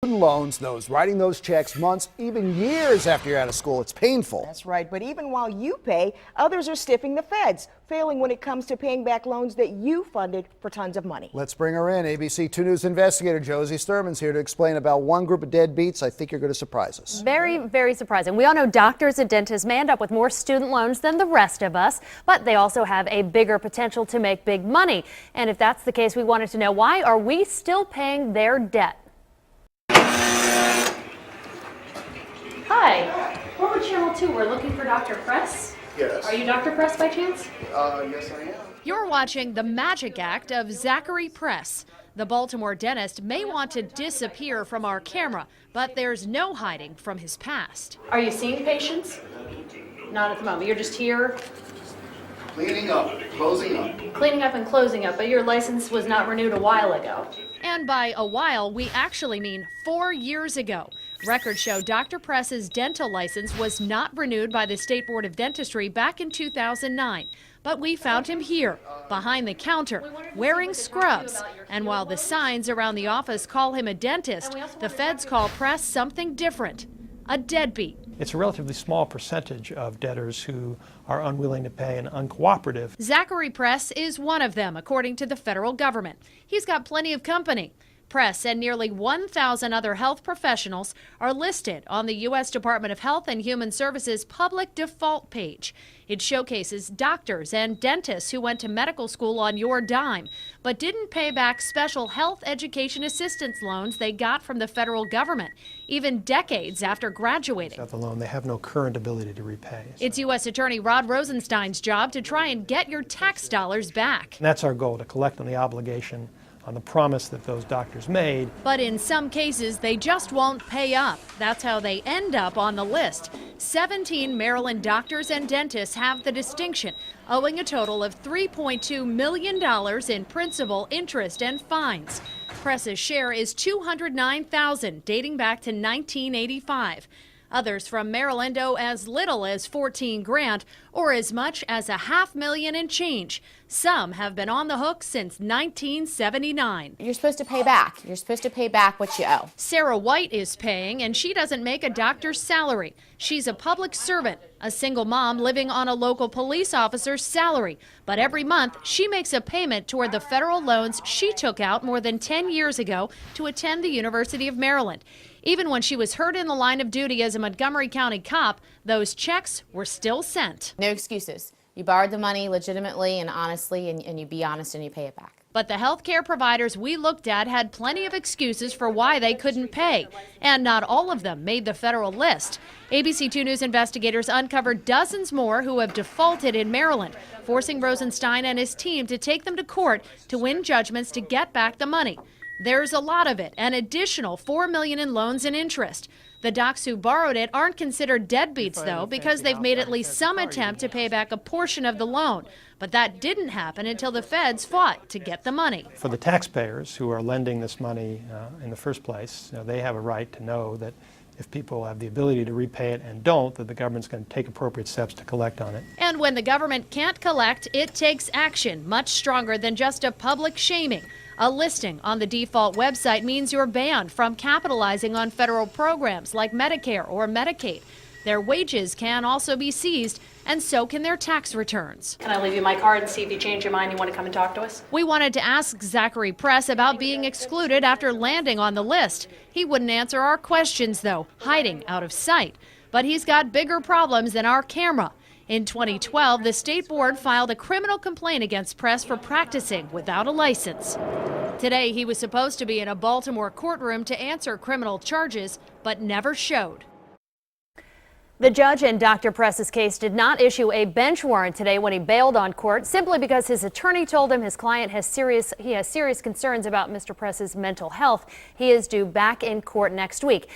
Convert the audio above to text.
Loans, those writing those checks months, even years after you're out of school. It's painful. That's right. But even while you pay, others are stiffing the feds, failing when it comes to paying back loans that you funded for tons of money. Let's bring her in. ABC 2 News investigator Josie Sturman's here to explain about one group of deadbeats. I think you're going to surprise us. Very, very surprising. We all know doctors and dentists may end up with more student loans than the rest of us, but they also have a bigger potential to make big money. And if that's the case, we wanted to know, why are we still paying their debt? Hi, Forward Channel 2, we're looking for Dr. Press. Yes. Are you Dr. Press by chance? Yes, I am. You're watching the magic act of Zachary Press. The Baltimore dentist may want to disappear from our camera, but there's no hiding from his past. Are you seeing patients? Not at the moment. You're just here Cleaning up, closing up. cleaning up and closing up, but your license was not renewed a while ago. And by a while, we actually mean 4 years ago. Records show Dr. Press's dental license was not renewed by the State Board of Dentistry back in 2009. But we found him here, behind the counter, wearing scrubs. And while the signs around the office call him a dentist, the feds call Press something different, a deadbeat. It's a relatively small percentage of debtors who are unwilling to pay and uncooperative. Zachary Press is one of them, according to the federal government. He's got plenty of company. Press and nearly 1,000 other health professionals are listed on the U.S. Department of Health and Human Services public default page. It showcases doctors and dentists who went to medical school on your dime, but didn't pay back special health education assistance loans they got from the federal government, even decades after graduating. Without the loan, they have no current ability to repay. It's U.S. Attorney Rod Rosenstein's job to try and get your tax dollars back. And that's our goal, to collect on the obligation, on the promise that those doctors made. But in some cases, they just won't pay up. That's how they end up on the list. 17 Maryland doctors and dentists have the distinction, owing a total of $3.2 million in principal, interest, and fines. Press's share is $209,000, dating back to 1985. Others from Maryland owe as little as $14 grand or as much as $500,000 and change. Some have been on the hook since 1979. You're supposed to pay back. You're supposed to pay back what you owe. Sarah White is paying, and she doesn't make a doctor's salary. She's a public servant, a single mom living on a local police officer's salary. But every month, she makes a payment toward the federal loans she took out more than 10 years ago to attend the University of Maryland. Even when she was hurt in the line of duty as a Montgomery County cop, those checks were still sent. No excuses. You borrowed the money legitimately and honestly, and you be honest and you pay it back. But the healthcare providers we looked at had plenty of excuses for why they couldn't pay, and not all of them made the federal list. ABC 2 News investigators uncovered dozens more who have defaulted in Maryland, forcing Rosenstein and his team to take them to court to win judgments to get back the money. There's a lot of it, an additional $4 million in loans and interest. The docs who borrowed it aren't considered deadbeats, though, because they've made at least some attempt to pay back a portion of the loan. But that didn't happen until the feds fought to get the money. For the taxpayers who are lending this money in the first place, they have a right to know that if people have the ability to repay it and don't, that the government's going to take appropriate steps to collect on it. And when the government can't collect, it takes action, much stronger than just a public shaming. A listing on the default website means you're banned from capitalizing on federal programs like Medicare or Medicaid. Their wages can also be seized, and so can their tax returns. Can I leave you my card and see if you change your mind, you want to come and talk to us? We wanted to ask Zachary Press about being excluded after landing on the list. He wouldn't answer our questions, though, hiding out of sight. But he's got bigger problems than our camera. In 2012, the state board filed a criminal complaint against Press for practicing without a license. Today, he was supposed to be in a Baltimore courtroom to answer criminal charges, but never showed. The judge in Dr. Press's case did not issue a bench warrant today when he bailed on court, simply because his attorney told him his client has serious concerns about Mr. Press's mental health. He is due back in court next week.